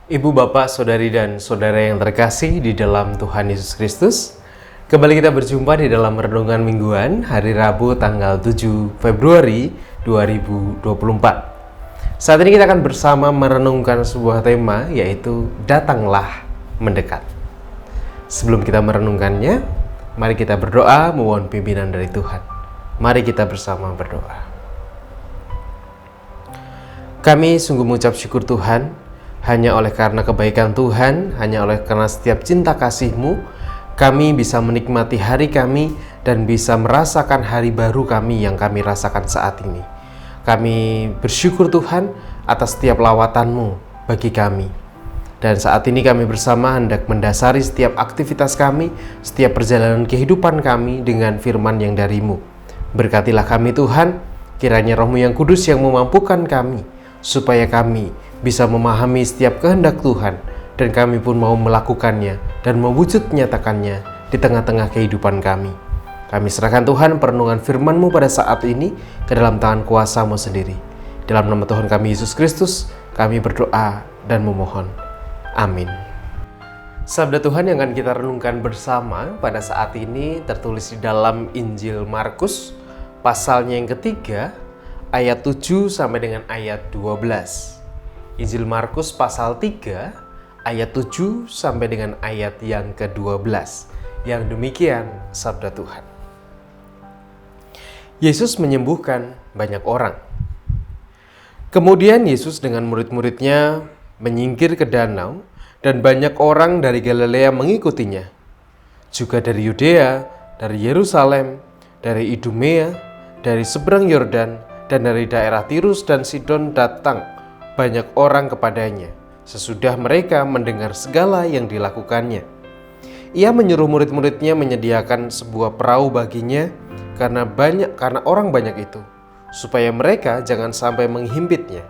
Ibu, Bapak, Saudari, dan Saudara yang terkasih di dalam Tuhan Yesus Kristus. Kembali kita berjumpa di dalam Renungan Mingguan hari Rabu tanggal 7 Februari 2024. Saat ini kita akan bersama merenungkan sebuah tema, yaitu Datanglah Mendekat. Sebelum kita merenungkannya, mari kita berdoa mohon pimpinan dari Tuhan. Mari kita bersama berdoa. Kami sungguh mengucap syukur Tuhan, hanya oleh karena kebaikan Tuhan, hanya oleh karena setiap cinta kasih-Mu, kami bisa menikmati hari kami dan bisa merasakan hari baru kami yang kami rasakan saat ini. Kami bersyukur Tuhan atas setiap lawatan-Mu bagi kami. Dan saat ini kami bersama hendak mendasari setiap aktivitas kami, setiap perjalanan kehidupan kami dengan firman yang dari-Mu. Berkatilah kami Tuhan, kiranya Roh-Mu yang kudus yang memampukan kami, supaya kami bisa memahami setiap kehendak Tuhan, dan kami pun mau melakukannya dan mewujud nyatakannya di tengah-tengah kehidupan kami. Kami serahkan Tuhan perenungan firman-Mu pada saat ini ke dalam tangan kuasa-Mu sendiri. Dalam nama Tuhan kami Yesus Kristus, kami berdoa dan memohon. Amin. Sabda Tuhan yang akan kita renungkan bersama pada saat ini tertulis di dalam Injil Markus, pasalnya yang ketiga, ayat 7 sampai dengan ayat 12. Injil Markus pasal 3 ayat 7 sampai dengan ayat yang ke-12. Yang demikian sabda Tuhan. Yesus menyembuhkan banyak orang. Kemudian Yesus dengan murid-muridnya menyingkir ke danau, dan banyak orang dari Galilea mengikutinya. Juga dari Yudea, dari Yerusalem, dari Idumea, dari seberang Yordan, dan dari daerah Tirus dan Sidon datang banyak orang kepadanya, sesudah mereka mendengar segala yang dilakukannya. Ia menyuruh murid-muridnya menyediakan sebuah perahu baginya karena orang banyak itu, supaya mereka jangan sampai menghimpitnya.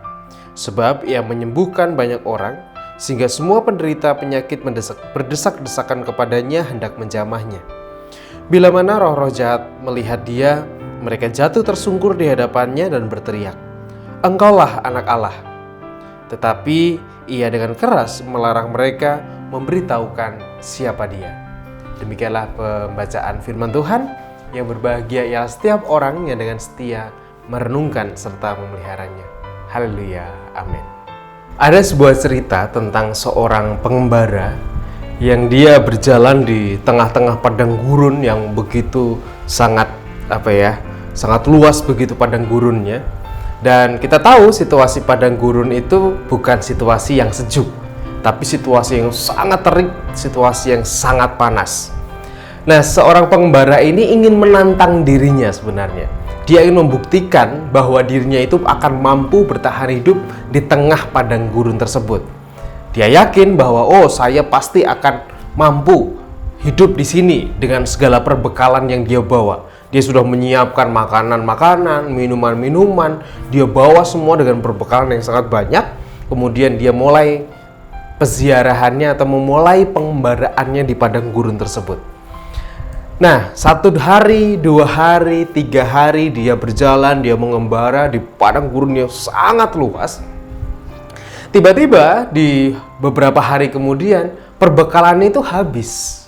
Sebab ia menyembuhkan banyak orang, sehingga semua penderita penyakit berdesak-desakan kepadanya hendak menjamahnya. Bila mana roh-roh jahat melihat dia, mereka jatuh tersungkur di hadapannya dan berteriak, "Engkaulah Anak Allah." Tetapi ia dengan keras melarang mereka memberitahukan siapa dia. Demikianlah pembacaan firman Tuhan. Yang berbahagia ialah setiap orang yang dengan setia merenungkan serta memeliharanya. Haleluya, amin. Ada sebuah cerita tentang seorang pengembara yang dia berjalan di tengah-tengah padang gurun yang begitu sangat luas begitu padang gurunnya. Dan kita tahu situasi padang gurun itu bukan situasi yang sejuk, tapi situasi yang sangat terik, situasi yang sangat panas. Nah, seorang pengembara ini ingin menantang dirinya sebenarnya. Dia ingin membuktikan bahwa dirinya itu akan mampu bertahan hidup di tengah padang gurun tersebut. Dia yakin bahwa saya pasti akan mampu hidup di sini dengan segala perbekalan yang dia bawa. Dia sudah menyiapkan makanan-makanan, minuman-minuman. Dia bawa semua dengan perbekalan yang sangat banyak. Kemudian dia mulai peziarahannya atau memulai pengembaraannya di padang gurun tersebut. Nah, 1 hari, 2 hari, 3 hari dia berjalan, dia mengembara di padang gurun yang sangat luas. Tiba-tiba di beberapa hari kemudian perbekalannya itu habis.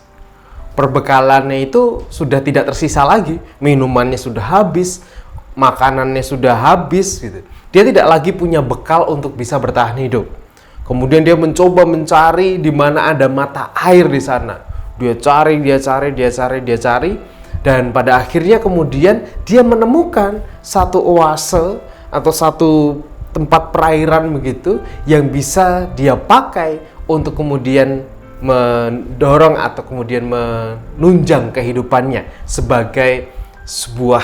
Perbekalannya itu sudah tidak tersisa lagi, minumannya sudah habis, makanannya sudah habis gitu. Dia tidak lagi punya bekal untuk bisa bertahan hidup. Kemudian dia mencoba mencari di mana ada mata air di sana. Dia cari, dan pada akhirnya kemudian dia menemukan satu oase atau satu tempat perairan begitu yang bisa dia pakai untuk kemudian mendorong atau kemudian menunjang kehidupannya sebagai sebuah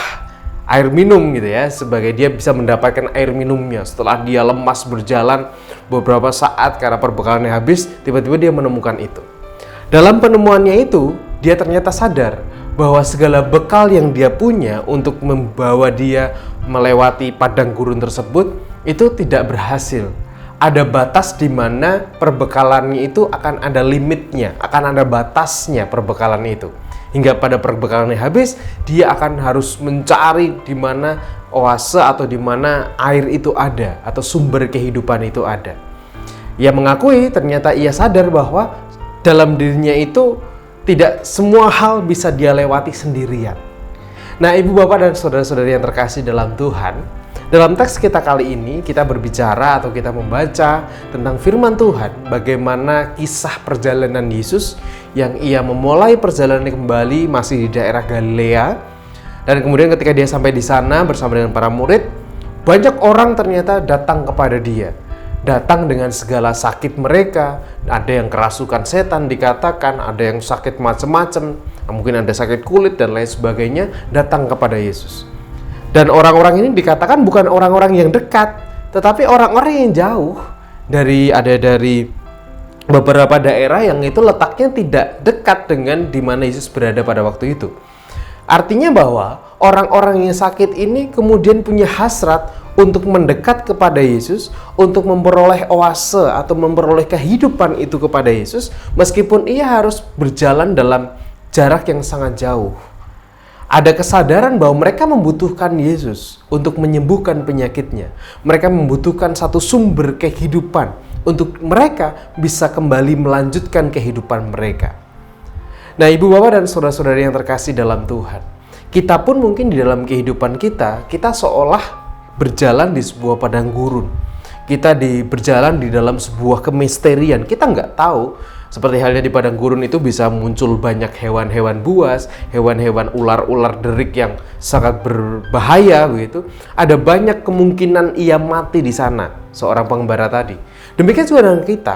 air minum gitu ya, sebagai dia bisa mendapatkan air minumnya setelah dia lemas berjalan beberapa saat karena perbekalannya habis. Tiba-tiba dia menemukan itu. Dalam penemuannya itu, dia ternyata sadar bahwa segala bekal yang dia punya untuk membawa dia melewati padang gurun tersebut itu tidak berhasil. Ada batas di mana perbekalannya itu akan ada limitnya, akan ada batasnya perbekalannya itu. Hingga pada perbekalannya habis, dia akan harus mencari di mana oase atau di mana air itu ada atau sumber kehidupan itu ada. Ia mengakui ternyata ia sadar bahwa dalam dirinya itu tidak semua hal bisa dia lewati sendirian. Nah, ibu bapak dan saudara-saudari yang terkasih dalam Tuhan, dalam teks kita kali ini kita berbicara atau kita membaca tentang firman Tuhan, bagaimana kisah perjalanan Yesus yang ia memulai perjalanan kembali masih di daerah Galilea, dan kemudian ketika dia sampai di sana bersama dengan para murid, banyak orang ternyata datang kepada dia. Datang dengan segala sakit mereka, ada yang kerasukan setan dikatakan, ada yang sakit macam-macam, mungkin ada sakit kulit dan lain sebagainya, datang kepada Yesus. Dan orang-orang ini dikatakan bukan orang-orang yang dekat, tetapi orang-orang yang jauh dari beberapa daerah yang itu letaknya tidak dekat dengan di mana Yesus berada pada waktu itu. Artinya bahwa orang-orang yang sakit ini kemudian punya hasrat untuk mendekat kepada Yesus, untuk memperoleh oase atau memperoleh kehidupan itu kepada Yesus, meskipun ia harus berjalan dalam jarak yang sangat jauh. Ada kesadaran bahwa mereka membutuhkan Yesus untuk menyembuhkan penyakitnya. Mereka membutuhkan satu sumber kehidupan untuk mereka bisa kembali melanjutkan kehidupan mereka. Nah, ibu bapak dan saudara-saudari yang terkasih dalam Tuhan, kita pun mungkin di dalam kehidupan kita seolah berjalan di sebuah padang gurun. Kita berjalan di dalam sebuah kemisterian. Kita nggak tahu, seperti halnya di padang gurun itu bisa muncul banyak hewan-hewan buas, hewan-hewan ular-ular derik yang sangat berbahaya begitu. Ada banyak kemungkinan ia mati di sana, seorang pengembara tadi. Demikian juga dengan kita.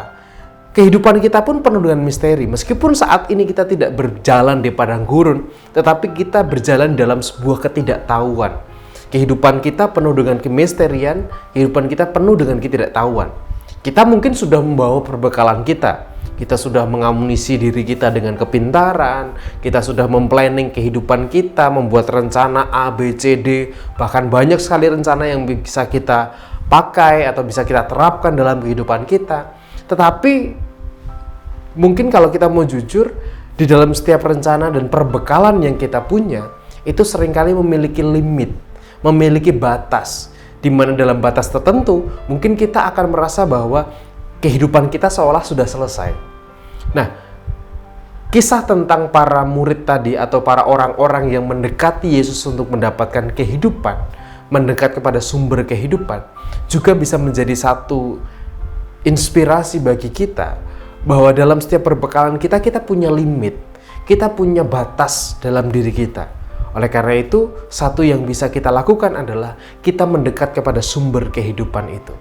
Kehidupan kita pun penuh dengan misteri. Meskipun saat ini kita tidak berjalan di padang gurun, tetapi kita berjalan dalam sebuah ketidaktahuan. Kehidupan kita penuh dengan kemisterian, kehidupan kita penuh dengan ketidaktahuan. Kita mungkin sudah membawa perbekalan kita. Kita sudah mengamunisi diri kita dengan kepintaran, kita sudah memplanning kehidupan kita, membuat rencana A, B, C, D, bahkan banyak sekali rencana yang bisa kita pakai atau bisa kita terapkan dalam kehidupan kita. Tetapi mungkin kalau kita mau jujur, di dalam setiap rencana dan perbekalan yang kita punya, itu seringkali memiliki limit, memiliki batas, di mana dalam batas tertentu mungkin kita akan merasa bahwa kehidupan kita seolah sudah selesai. Nah, kisah tentang para murid tadi atau para orang-orang yang mendekati Yesus untuk mendapatkan kehidupan, mendekat kepada sumber kehidupan, juga bisa menjadi satu inspirasi bagi kita bahwa dalam setiap perbekalan kita punya limit, kita punya batas dalam diri kita. Oleh karena itu, satu yang bisa kita lakukan adalah kita mendekat kepada sumber kehidupan itu.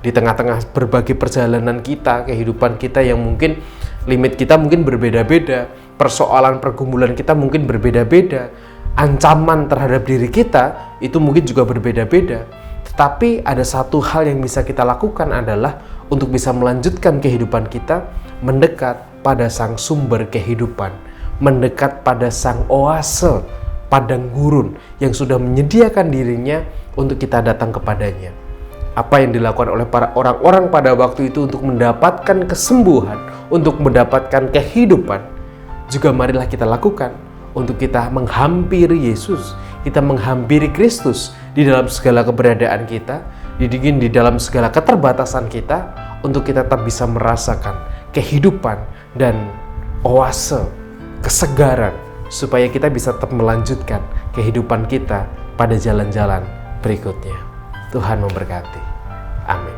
Di tengah-tengah berbagai perjalanan kita, kehidupan kita yang mungkin limit kita mungkin berbeda-beda, persoalan pergumulan kita mungkin berbeda-beda, ancaman terhadap diri kita itu mungkin juga berbeda-beda. Tetapi ada satu hal yang bisa kita lakukan adalah untuk bisa melanjutkan kehidupan kita, mendekat pada sang sumber kehidupan, mendekat pada sang oase, padang gurun yang sudah menyediakan dirinya untuk kita datang kepadanya. Apa yang dilakukan oleh para orang-orang pada waktu itu untuk mendapatkan kesembuhan, untuk mendapatkan kehidupan, juga marilah kita lakukan untuk kita menghampiri Yesus, kita menghampiri Kristus di dalam segala keberadaan kita, di dalam segala keterbatasan kita, untuk kita tetap bisa merasakan kehidupan dan oase, kesegaran, supaya kita bisa tetap melanjutkan kehidupan kita pada jalan-jalan berikutnya. Tuhan memberkati. Amin.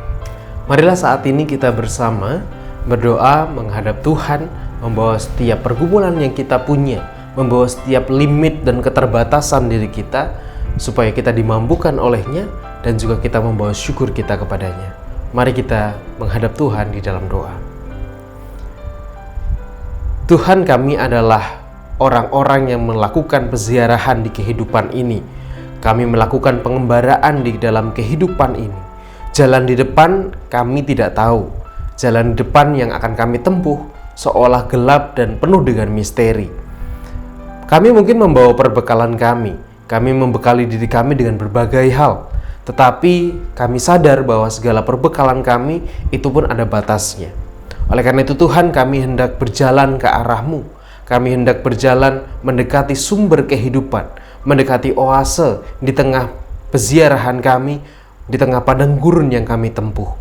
Marilah saat ini kita bersama berdoa menghadap Tuhan, membawa setiap pergumulan yang kita punya, membawa setiap limit dan keterbatasan diri kita, supaya kita dimampukan olehnya dan juga kita membawa syukur kita kepadanya. Mari kita menghadap Tuhan di dalam doa. Tuhan, kami adalah orang-orang yang melakukan peziarahan di kehidupan ini. Kami melakukan pengembaraan di dalam kehidupan ini. Jalan di depan kami tidak tahu. Jalan di depan yang akan kami tempuh seolah gelap dan penuh dengan misteri. Kami mungkin membawa perbekalan kami. Kami membekali diri kami dengan berbagai hal. Tetapi kami sadar bahwa segala perbekalan kami itu pun ada batasnya. Oleh karena itu Tuhan, kami hendak berjalan ke arah-Mu. Kami hendak berjalan mendekati sumber kehidupan, mendekati oase di tengah peziarahan kami, di tengah padang gurun yang kami tempuh.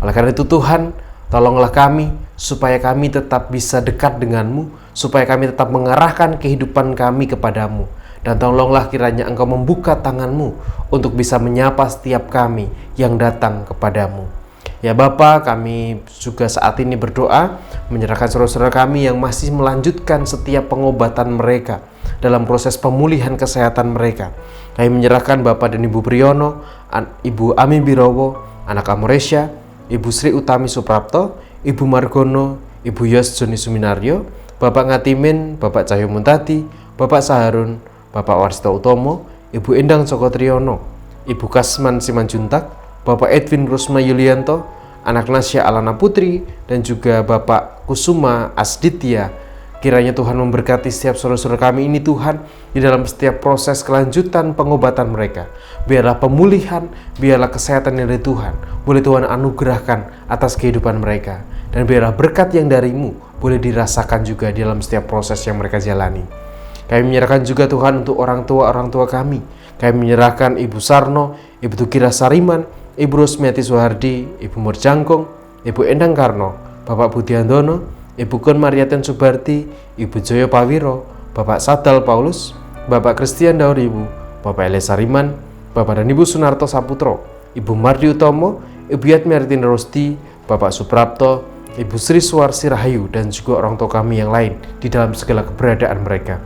Oleh karena itu Tuhan, Tolonglah kami, supaya kami tetap bisa dekat denganmu, supaya kami tetap mengarahkan kehidupan kami kepadamu. Dan tolonglah kiranya Engkau membuka tanganmu untuk bisa menyapa setiap kami yang datang kepadamu. Ya Bapa, kami juga saat ini berdoa menyerahkan saudara-saudara kami yang masih melanjutkan setiap pengobatan mereka dalam proses pemulihan kesehatan mereka. Kami menyerahkan Bapak dan Ibu Priyono, Ibu Ami Birowo, Anak Amoresya, Ibu Sri Utami Suprapto, Ibu Margono, Ibu Yos Joni Suminaryo, Bapak Ngatimin, Bapak Cahyo Muntadi, Bapak Saharun, Bapak Warsto Utomo, Ibu Endang Joko Triyono, Ibu Kasman Simanjuntak, Bapak Edwin Rusma Yulianto, Anak Nasya Alana Putri, dan juga Bapak Kusuma Asditya. Kiranya Tuhan memberkati setiap saudara-saudara kami ini Tuhan, di dalam setiap proses kelanjutan pengobatan mereka. Biarlah pemulihan, biarlah kesehatan yang dari Tuhan boleh Tuhan anugerahkan atas kehidupan mereka. Dan biarlah berkat yang darimu boleh dirasakan juga di dalam setiap proses yang mereka jalani. Kami menyerahkan juga Tuhan untuk orang tua kami. Kami menyerahkan Ibu Sarno, Ibu Tukira Sariman, Ibu Rosmiati Soehardi, Ibu Murjangkong, Ibu Endang Karno, Bapak Budiandono, Ibu Kun Mariaten Subarti, Ibu Joyo Pawiro, Bapak Sadal Paulus, Bapak Christian Dauribu, Bapak Ele Sariman, Bapak dan Ibu Sunarto Saputro, Ibu Mardi Utomo, Ibu Yatmiartin Rosti, Bapak Suprapto, Ibu Sri Suwarsi Rahayu, dan juga orang tua kami yang lain di dalam segala keberadaan mereka.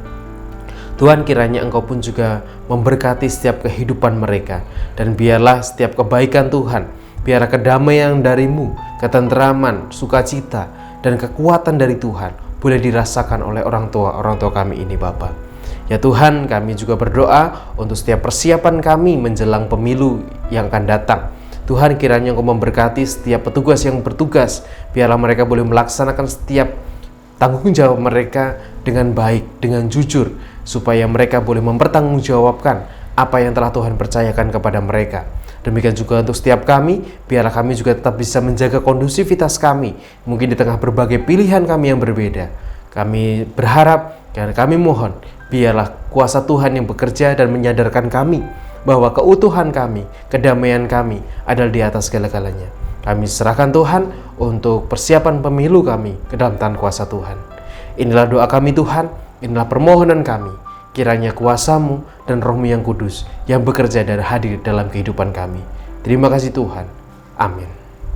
Tuhan, kiranya Engkau pun juga memberkati setiap kehidupan mereka, dan biarlah setiap kebaikan Tuhan, biarlah kedamaian darimu, ketenteraman, sukacita, dan kekuatan dari Tuhan boleh dirasakan oleh orang tua kami ini Bapa. Ya Tuhan, kami juga berdoa untuk setiap persiapan kami menjelang pemilu yang akan datang. Tuhan, kiranya Engkau memberkati setiap petugas yang bertugas, biarlah mereka boleh melaksanakan setiap tanggung jawab mereka dengan baik, dengan jujur, supaya mereka boleh mempertanggungjawabkan apa yang telah Tuhan percayakan kepada mereka. Demikian juga untuk setiap kami, biarlah kami juga tetap bisa menjaga kondusivitas kami, mungkin di tengah berbagai pilihan kami yang berbeda. Kami berharap dan kami mohon, biarlah kuasa Tuhan yang bekerja dan menyadarkan kami bahwa keutuhan kami, kedamaian kami adalah di atas segala-galanya. Kami serahkan Tuhan untuk persiapan pemilu kami ke dalam tangan kuasa Tuhan. Inilah doa kami Tuhan, inilah permohonan kami. Kiranya kuasa-Mu dan Roh-Mu yang kudus yang bekerja dan hadir dalam kehidupan kami. Terima kasih Tuhan. Amin.